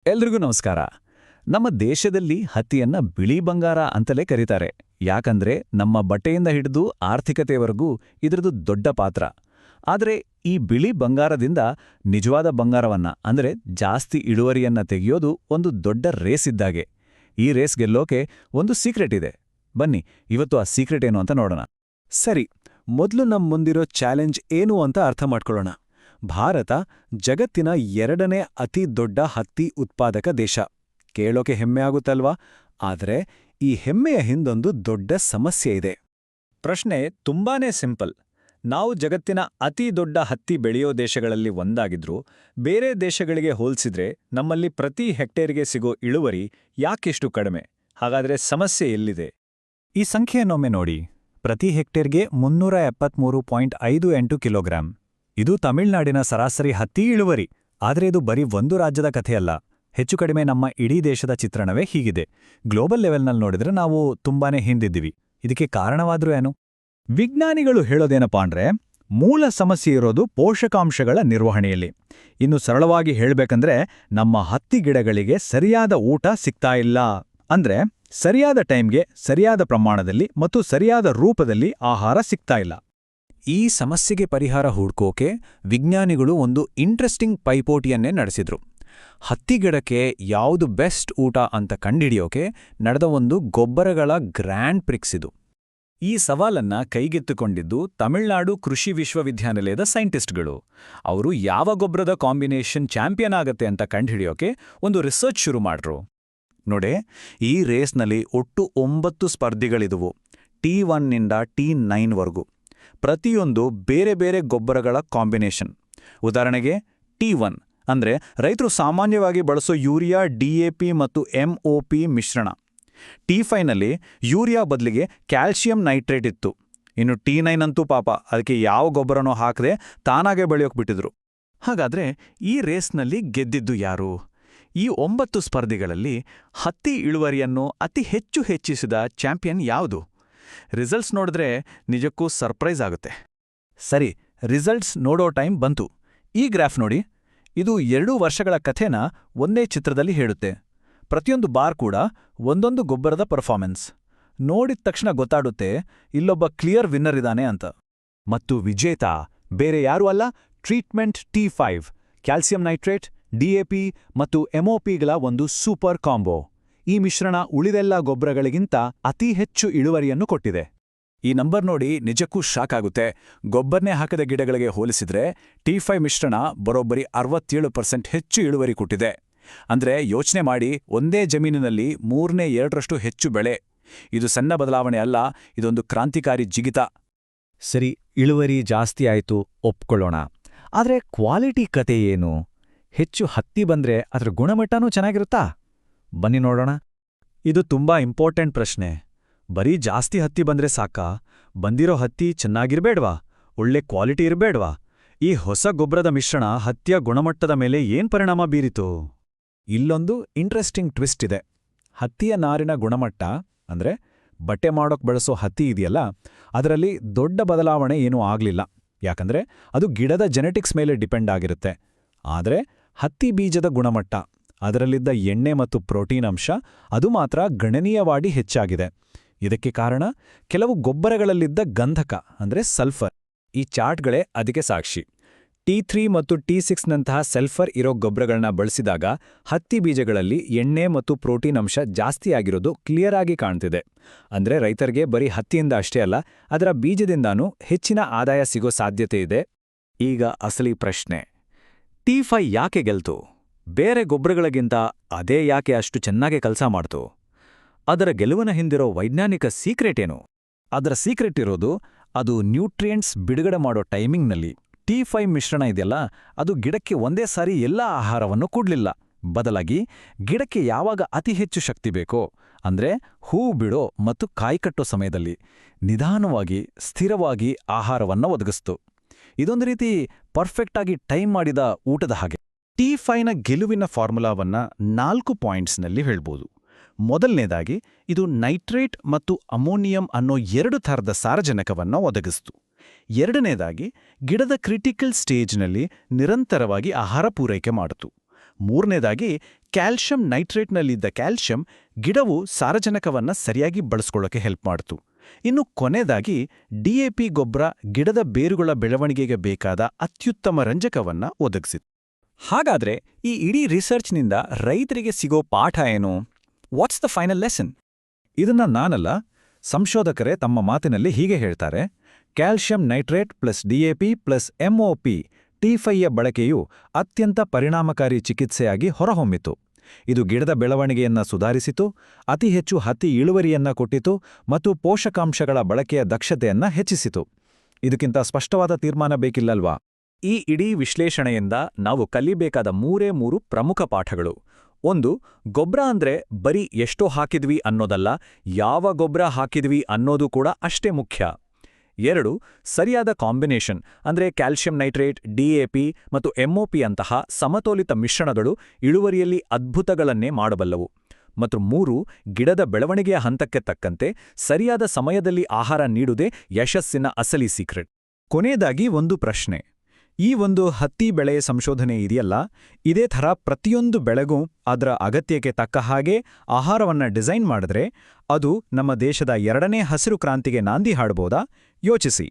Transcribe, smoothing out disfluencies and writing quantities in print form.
ಎಲ್ರಿಗೂ ನಮಸ್ಕಾರ. ನಮ್ಮ ದೇಶದಲ್ಲಿ ಹತ್ತಿಯನ್ನ ಬಿಳಿ ಬಂಗಾರ ಅಂತಲೇ ಕರೀತಾರೆ. ಯಾಕಂದ್ರೆ ನಮ್ಮ ಬಟ್ಟೆಯಿಂದ ಹಿಡಿದು ಆರ್ಥಿಕತೆವರೆಗೂ ಇದರದು ದೊಡ್ಡ ಪಾತ್ರ. ಆದರೆ ಈ ಬಿಳಿ ಬಂಗಾರದಿಂದ ನಿಜವಾದ ಬಂಗಾರವನ್ನ ಅಂದ್ರೆ ಜಾಸ್ತಿ ಇಳುವರಿಯನ್ನ ತೆಗೆಯೋದು ಒಂದು ದೊಡ್ಡ ರೇಸ್ ಇದ್ದಾಗೆ. ಈ ರೇಸ್ ಗೆಲ್ಲೋಕೆ ಒಂದು ಸೀಕ್ರೆಟ್ ಇದೆ. ಬನ್ನಿ ಇವತ್ತು ಆ ಸೀಕ್ರೆಟ್ ಏನು ಅಂತ ನೋಡೋಣ. ಸರಿ, ಮೊದಲು ನಮ್ಮ ಮುಂದಿರೋ ಚಾಲೆಂಜ್ ಏನು ಅಂತ ಅರ್ಥ ಮಾಡ್ಕೊಳ್ಳೋಣ. ಭಾರತ ಜಗತ್ತಿನ 2ನೇ ಅತಿ ದೊಡ್ಡ ಹತ್ತಿ ಉತ್ಪಾದಕ ದೇಶ. ಕೇಳೋಕೆ ಹೆಮ್ಮೆ ಆಗುತ್ತಲ್ವಾ? ಆದರೆ ಈ ಹೆಮ್ಮೆಯ ಹಿಂದೊಂದು ದೊಡ್ಡ ಸಮಸ್ಯೆ ಇದೆ. ಪ್ರಶ್ನೆ ತುಂಬಾನೇ ಸಿಂಪಲ್. ನಾವು ಜಗತ್ತಿನ ಅತಿ ದೊಡ್ಡ ಹತ್ತಿ ಬೆಳೆಯೋ ದೇಶಗಳಲ್ಲಿ ಒಂದಾಗಿದ್ರೂ ಬೇರೆ ದೇಶಗಳಿಗೆ ಹೋಲಿಸಿದ್ರೆ ನಮ್ಮಲ್ಲಿ ಪ್ರತಿ ಹೆಕ್ಟೇರ್ಗೆ ಸಿಗೋ ಇಳುವರಿ ಯಾಕಿಷ್ಟು ಕಡಿಮೆ? ಹಾಗಾದ್ರೆ ಸಮಸ್ಯೆ ಎಲ್ಲಿದೆ? ಈ ಸಂಖ್ಯೆಯನ್ನೊಮ್ಮೆ ನೋಡಿ. ಪ್ರತಿ ಹೆಕ್ಟೇರ್ಗೆ 373.58 ಕಿಲೋಗ್ರಾಂ. ಇದು ತಮಿಳುನಾಡಿನ ಸರಾಸರಿ ಹತ್ತಿ ಇಳುವರಿ. ಆದರೆ ಇದು ಬರೀ ಒಂದು ರಾಜ್ಯದ ಕಥೆಯಲ್ಲ. ಹೆಚ್ಚು ಕಡಿಮೆ ನಮ್ಮ ಇಡೀ ದೇಶದ ಚಿತ್ರಣವೇ ಹೀಗಿದೆ. ಗ್ಲೋಬಲ್ ಲೆವೆಲ್ನಲ್ಲಿ ನೋಡಿದ್ರೆ ನಾವು ತುಂಬಾನೇ ಹಿಂದಿದ್ದೀವಿ. ಇದಕ್ಕೆ ಕಾರಣವಾದ್ರೂ ಏನು? ವಿಜ್ಞಾನಿಗಳು ಹೇಳೋದೇನಪ್ಪಾ ಅಂದ್ರೆ, ಮೂಲ ಸಮಸ್ಯೆ ಇರೋದು ಪೋಷಕಾಂಶಗಳ ನಿರ್ವಹಣೆಯಲ್ಲಿ. ಇನ್ನು ಸರಳವಾಗಿ ಹೇಳ್ಬೇಕಂದ್ರೆ, ನಮ್ಮ ಹತ್ತಿ ಗಿಡಗಳಿಗೆ ಸರಿಯಾದ ಊಟ ಸಿಗ್ತಾ ಇಲ್ಲ. ಅಂದ್ರೆ ಸರಿಯಾದ ಟೈಮ್ಗೆ ಸರಿಯಾದ ಪ್ರಮಾಣದಲ್ಲಿ ಮತ್ತು ಸರಿಯಾದ ರೂಪದಲ್ಲಿ ಆಹಾರ ಸಿಗ್ತಾ ಇಲ್ಲ. ಈ ಸಮಸ್ಯೆಗೆ ಪರಿಹಾರ ಹುಡ್ಕೋಕೆ ವಿಜ್ಞಾನಿಗಳು ಒಂದು ಇಂಟ್ರೆಸ್ಟಿಂಗ್ ಪೈಪೋಟಿಯನ್ನೇ ನಡೆಸಿದ್ರು. ಹತ್ತಿ ಗಿಡಕ್ಕೆ ಯಾವುದು ಬೆಸ್ಟ್ ಊಟ ಅಂತ ಕಂಡಿಡಿಯೋಕೆ ನಡೆದ ಒಂದು ಗೊಬ್ಬರಗಳ ಗ್ರ್ಯಾಂಡ್ ಪ್ರಿಕ್ಸ್ ಇದು. ಈ ಸವಾಲನ್ನ ಕೈಗೆತ್ತಿಕೊಂಡಿದ್ದು ತಮಿಳುನಾಡು ಕೃಷಿ ವಿಶ್ವವಿದ್ಯಾನಿಲಯದ ಸೈಂಟಿಸ್ಟ್ಗಳು. ಅವರು ಯಾವ ಗೊಬ್ಬರದ ಕಾಂಬಿನೇಷನ್ ಚಾಂಪಿಯನ್ ಆಗತ್ತೆ ಅಂತ ಕಂಡುಹಿಡಿಯೋಕೆ ಒಂದು ರಿಸರ್ಚ್ ಶುರು ಮಾಡ್ರು. ನೋಡೆ, ಈ ರೇಸ್ನಲ್ಲಿ ಒಟ್ಟು 9 ಸ್ಪರ್ಧಿಗಳಿದುವು. T1ನಿಂದ T9 ವರೆಗೂ. ಪ್ರತಿಯೊಂದು ಬೇರೆ ಬೇರೆ ಗೊಬ್ಬರಗಳ ಕಾಂಬಿನೇಷನ್. ಉದಾಹರಣೆಗೆ T1 ಅಂದ್ರೆ ರೈತರು ಸಾಮಾನ್ಯವಾಗಿ ಬಳಸೋ ಯೂರಿಯಾ, DAP ಮತ್ತು MOP ಮಿಶ್ರಣ. T5ನಲ್ಲಿ ಯೂರಿಯಾ ಬದಲಿಗೆ ಕ್ಯಾಲ್ಸಿಯಂ ನೈಟ್ರೇಟ್ ಇತ್ತು. ಇನ್ನು T9 ಅಂತೂ ಪಾಪ ಅದಕ್ಕೆ ಯಾವ ಗೊಬ್ಬರನೋ ಹಾಕದೆ ತಾನಾಗೆ ಬೆಳೆಯೋಕೆ ಬಿಟ್ಟಿದ್ರು. ಹಾಗಾದ್ರೆ ಈ ರೇಸ್ನಲ್ಲಿ ಗೆದ್ದಿದ್ದು ಯಾರು? ಈ 9 ಸ್ಪರ್ಧಿಗಳಲ್ಲಿ ಹತ್ತಿ ಇಳುವರಿಯನ್ನು ಅತಿ ಹೆಚ್ಚು ಹೆಚ್ಚಿಸಿದ ಚಾಂಪಿಯನ್ ಯಾವುದು? ರಿಸಲ್ಟ್ಸ್ ನೋಡಿದ್ರೆ ನಿಜಕ್ಕೂ ಸರ್ಪ್ರೈಸ್ ಆಗುತ್ತೆ. ಸರಿ, ರಿಸಲ್ಟ್ಸ್ ನೋಡೋ ಟೈಮ್ ಬಂತು. ಈ ಗ್ರಾಫ್ ನೋಡಿ. ಇದು 2 ವರ್ಷಗಳ ಕಥೆನ ಒಂದೇ ಚಿತ್ರದಲ್ಲಿ ಹೇಳುತ್ತೆ. ಪ್ರತಿಯೊಂದು ಬಾರ್ ಕೂಡ ಒಂದೊಂದು ಗೊಬ್ಬರದ ಪರ್ಫಾರ್ಮೆನ್ಸ್. ನೋಡಿದ ತಕ್ಷಣ ಗೊತ್ತಾಡುತ್ತೆ ಇಲ್ಲೊಬ್ಬ ಕ್ಲಿಯರ್ ವಿನ್ನರ್ ಇದ್ದಾನೆ ಅಂತ. ಮತ್ತು ವಿಜೇತ ಬೇರೆ ಯಾರೂ ಅಲ್ಲ, treatment T5, calcium nitrate, DAP ಮತ್ತು MOPಗಳ ಒಂದು ಸೂಪರ್ ಕಾಂಬೋ. ಈ ಮಿಶ್ರಣ ಉಳಿದೆಲ್ಲ ಗೊಬ್ಬರಗಳಿಗಿಂತ ಅತಿ ಹೆಚ್ಚು ಇಳುವರಿಯನ್ನು ಕೊಟ್ಟಿದೆ. ಈ ನಂಬರ್ ನೋಡಿ ನಿಜಕ್ಕೂ ಶಾಕ್ ಆಗುತ್ತೆ. ಗೊಬ್ಬರನೇ ಹಾಕದ ಗಿಡಗಳಿಗೆ ಹೋಲಿಸಿದ್ರೆ T5 ಮಿಶ್ರಣ ಬರೋಬ್ಬರಿ 67% ಹೆಚ್ಚು ಇಳುವರಿ ಕೊಟ್ಟಿದೆ. ಅಂದ್ರೆ ಯೋಚನೆ ಮಾಡಿ, ಒಂದೇ ಜಮೀನಿನಲ್ಲಿ 3/2 ಹೆಚ್ಚು ಬೆಳೆ. ಇದು ಸಣ್ಣ ಬದಲಾವಣೆ ಅಲ್ಲ, ಇದೊಂದು ಕ್ರಾಂತಿಕಾರಿ ಜಿಗಿತ. ಸರಿ, ಇಳುವರಿ ಜಾಸ್ತಿ ಆಯ್ತು, ಒಪ್ಕೊಳ್ಳೋಣ. ಆದ್ರೆ ಕ್ವಾಲಿಟಿ ಕತೆ ಏನು? ಹೆಚ್ಚು ಹತ್ತಿ ಬಂದ್ರೆ ಅದರ ಗುಣಮಟ್ಟನೂ ಚೆನ್ನಾಗಿರುತ್ತಾ? ಬನ್ನಿ ನೋಡೋಣ. ಇದು ತುಂಬಾ ಇಂಪಾರ್ಟೆಂಟ್ ಪ್ರಶ್ನೆ. ಬರೀ ಜಾಸ್ತಿ ಹತ್ತಿ ಬಂದ್ರೆ ಸಾಕಾ? ಬಂದಿರೋ ಹತ್ತಿ ಚೆನ್ನಾಗಿರ್ಬೇಡ್ವಾ? ಒಳ್ಳೆ ಕ್ವಾಲಿಟಿ ಇರಬೇಡ್ವಾ? ಈ ಹೊಸ ಗೊಬ್ಬರದ ಮಿಶ್ರಣ ಹತ್ತಿಯ ಗುಣಮಟ್ಟದ ಮೇಲೆ ಏನ್ ಪರಿಣಾಮ ಬೀರಿತು? ಇಲ್ಲೊಂದು ಇಂಟ್ರೆಸ್ಟಿಂಗ್ ಟ್ವಿಸ್ಟ್ ಇದೆ. ಹತ್ತಿಯ ನಾರಿನ ಗುಣಮಟ್ಟ ಅಂದ್ರೆ ಬಟ್ಟೆ ಮಾಡೋಕ್ ಬಳಸೋ ಹತ್ತಿ ಇದೆಯಲ್ಲ, ಅದರಲ್ಲಿ ದೊಡ್ಡ ಬದಲಾವಣೆ ಏನೂ ಆಗ್ಲಿಲ್ಲ. ಯಾಕಂದ್ರೆ ಅದು ಗಿಡದ ಜೆನೆಟಿಕ್ಸ್ ಮೇಲೆ ಡಿಪೆಂಡ್ ಆಗಿರುತ್ತೆ. ಆದರೆ ಹತ್ತಿ ಬೀಜದ ಗುಣಮಟ್ಟ, ಅದರಲ್ಲಿದ್ದ ಎಣ್ಣೆ ಮತ್ತು ಪ್ರೋಟೀನ್ ಅಂಶ, ಅದು ಮಾತ್ರ ಗಣನೀಯವಾಗಿ ಹೆಚ್ಚಾಗಿದೆ. ಇದಕ್ಕೆ ಕಾರಣ ಕೆಲವು ಗೊಬ್ಬರಗಳಲ್ಲಿದ್ದ ಗಂಧಕ ಅಂದ್ರೆ ಸಲ್ಫರ್. ಈ ಚಾರ್ಟ್ಗಳೇ ಅದಕ್ಕೆ ಸಾಕ್ಷಿ. T3 ಮತ್ತು T6ನಂತಹ ಸಲ್ಫರ್ ಇರೋ ಗೊಬ್ಬರಗಳನ್ನ ಬಳಸಿದಾಗ ಹತ್ತಿ ಬೀಜಗಳಲ್ಲಿ ಎಣ್ಣೆ ಮತ್ತು ಪ್ರೋಟೀನ್ ಅಂಶ ಜಾಸ್ತಿಯಾಗಿರೋದು ಕ್ಲಿಯರ್ ಆಗಿ ಕಾಣ್ತಿದೆ. ಅಂದ್ರೆ ರೈತರಿಗೆ ಬರೀ ಹತ್ತಿಯಿಂದ ಅಷ್ಟೇ ಅಲ್ಲ, ಅದರ ಬೀಜದಿಂದಾನೂ ಹೆಚ್ಚಿನ ಆದಾಯ ಸಿಗೋ ಸಾಧ್ಯತೆ ಇದೆ. ಈಗ ಅಸಲಿ ಪ್ರಶ್ನೆ, T5 ಯಾಕೆ ಗೆಲ್ತು? ಬೇರೆ ಗೊಬ್ಬರಗಳಿಗಿಂತ ಅದೇ ಯಾಕೆ ಅಷ್ಟು ಚೆನ್ನಾಗಿ ಕೆಲಸ ಮಾಡ್ತು? ಅದರ ಗೆಲುವಿನ ಹಿಂದಿರೋ ವೈಜ್ಞಾನಿಕ ಸೀಕ್ರೆಟ್ ಏನು? ಅದರ ಸೀಕ್ರೆಟ್ ಇರೋದು ಅದು ನ್ಯೂಟ್ರಿಯೆಂಟ್ಸ್ ಬಿಡುಗಡೆ ಮಾಡೋ ಟೈಮಿಂಗ್ನಲ್ಲಿ. T5 ಮಿಶ್ರಣ ಇದೆಯಲ್ಲ, ಅದು ಗಿಡಕ್ಕೆ ಒಂದೇ ಸಾರಿ ಎಲ್ಲ ಆಹಾರವನ್ನು ಕೊಡ್ಲಿಲ್ಲ. ಬದಲಾಗಿ ಗಿಡಕ್ಕೆ ಯಾವಾಗ ಅತಿ ಹೆಚ್ಚು ಶಕ್ತಿ ಬೇಕೋ, ಅಂದ್ರೆ ಹೂವು ಬಿಡೋ ಮತ್ತು ಕಾಯಿಕಟ್ಟೋ ಸಮಯದಲ್ಲಿ ನಿಧಾನವಾಗಿ ಸ್ಥಿರವಾಗಿ ಆಹಾರವನ್ನು ಒದಗಿಸ್ತು. ಇದೊಂದು ರೀತಿ ಪರ್ಫೆಕ್ಟಾಗಿ ಟೈಮ್ ಮಾಡಿದ ಊಟದ ಹಾಗೆ. T5ನ ಗೆಲುವಿನ ಫಾರ್ಮುಲಾವನ್ನ 4 ಪಾಯಿಂಟ್ಸ್ನಲ್ಲಿ ಹೇಳ್ಬೋದು. ಮೊದಲನೇದಾಗಿ, ಇದು ನೈಟ್ರೇಟ್ ಮತ್ತು ಅಮೋನಿಯಂ ಅನ್ನೋ 2 ಥರದ ಸಾರಜನಕವನ್ನು ಒದಗಿಸ್ತು. ಎರಡನೇದಾಗಿ, ಗಿಡದ ಕ್ರಿಟಿಕಲ್ ಸ್ಟೇಜ್ನಲ್ಲಿ ನಿರಂತರವಾಗಿ ಆಹಾರ ಪೂರೈಕೆ ಮಾಡಿತು. ಮೂರನೇದಾಗಿ ಕ್ಯಾಲ್ಶಿಯಂ ನೈಟ್ರೇಟ್ನಲ್ಲಿದ್ದ ಕ್ಯಾಲ್ಶಿಯಂ ಗಿಡವು ಸಾರಜನಕವನ್ನು ಸರಿಯಾಗಿ ಬಳಸ್ಕೊಳ್ಳೋಕೆ ಹೆಲ್ಪ್ ಮಾಡ್ತು. ಇನ್ನು ಕೊನೆಯದಾಗಿ DAP ಗೊಬ್ಬರ ಗಿಡದ ಬೇರುಗಳ ಬೆಳವಣಿಗೆಗೆ ಬೇಕಾದ ಅತ್ಯುತ್ತಮ ರಂಜಕವನ್ನ ಒದಗಿಸಿತು. ಹಾಗಾದ್ರೆ ಈ ಇಡೀ ರಿಸರ್ಚ್ನಿಂದ ರೈತರಿಗೆ ಸಿಗೋ ಪಾಠ ಏನು? What's the final lesson? ಇದನ್ನ ನಾನಲ್ಲ, ಸಂಶೋಧಕರೇ ತಮ್ಮ ಮಾತಿನಲ್ಲಿ ಹೀಗೆ ಹೇಳ್ತಾರೆ. Calcium nitrate plus DAP plus MOP T5ಯ ಬಳಕೆಯು ಅತ್ಯಂತ ಪರಿಣಾಮಕಾರಿ ಚಿಕಿತ್ಸೆಯಾಗಿ ಹೊರಹೊಮ್ಮಿತು. ಇದು ಗಿಡದ ಬೆಳವಣಿಗೆಯನ್ನ ಸುಧಾರಿಸಿತು, ಅತಿ ಹೆಚ್ಚು ಹತ್ತಿ ಇಳುವರಿಯನ್ನ ಕೊಟ್ಟಿತು ಮತ್ತು ಪೋಷಕಾಂಶಗಳ ಬಳಕೆಯ ದಕ್ಷತೆಯನ್ನ ಹೆಚ್ಚಿಸಿತು. ಇದಕ್ಕಿಂತ ಸ್ಪಷ್ಟವಾದ ತೀರ್ಮಾನ ಬೇಕಿಲ್ಲಲ್ವಾ? ಈ ಇಡೀ ವಿಶ್ಲೇಷಣೆಯಿಂದ ನಾವು ಕಲಿಬೇಕಾದ ಮೂರೇ ಪ್ರಮುಖ ಪಾಠಗಳು. 1. ಗೊಬ್ಬರ ಅಂದ್ರೆ ಬರೀ ಎಷ್ಟೋ ಹಾಕಿದ್ವಿ ಅನ್ನೋದಲ್ಲ, ಯಾವ ಗೊಬ್ಬರ ಹಾಕಿದ್ವಿ ಅನ್ನೋದು ಕೂಡ ಅಷ್ಟೇ ಮುಖ್ಯ. 2. ಸರಿಯಾದ ಕಾಂಬಿನೇಷನ್ ಅಂದ್ರೆ ಕ್ಯಾಲ್ಶಿಯಂ ನೈಟ್ರೇಟ್, DAP ಮತ್ತು MOP ಅಂತಹ ಸಮತೋಲಿತ ಮಿಶ್ರಣಗಳು ಇಳುವರಿಯಲ್ಲಿ ಅದ್ಭುತಗಳನ್ನೇ ಮಾಡಬಲ್ಲವು. ಮತ್ತು 3. ಗಿಡದ ಬೆಳವಣಿಗೆಯ ಹಂತಕ್ಕೆ ತಕ್ಕಂತೆ ಸರಿಯಾದ ಸಮಯದಲ್ಲಿ ಆಹಾರ ನೀಡುವುದೇ ಯಶಸ್ಸಿನ ಅಸಲಿ ಸೀಕ್ರೆಟ್. ಕೊನೆಯದಾಗಿ ಒಂದು ಪ್ರಶ್ನೆ. ಈ ಒಂದು ಹತ್ತಿ ಬೆಳೆ ಸಂಶೋಧನೆ ಇದೆಯಲ್ಲ, ಇದೇ ಥರ ಪ್ರತಿಯೊಂದು ಬೆಳೆಗೂ ಅದರ ಅಗತ್ಯಕ್ಕೆ ತಕ್ಕ ಹಾಗೆ ಆಹಾರವನ್ನ ಡಿಸೈನ್ ಮಾಡಿದ್ರೆ ಅದು ನಮ್ಮ ದೇಶದ 2ನೇ ಹಸಿರು ಕ್ರಾಂತಿಗೆ ನಾಂದಿ ಹಾಡಬಹುದಾ? ಯೋಚಿಸಿ.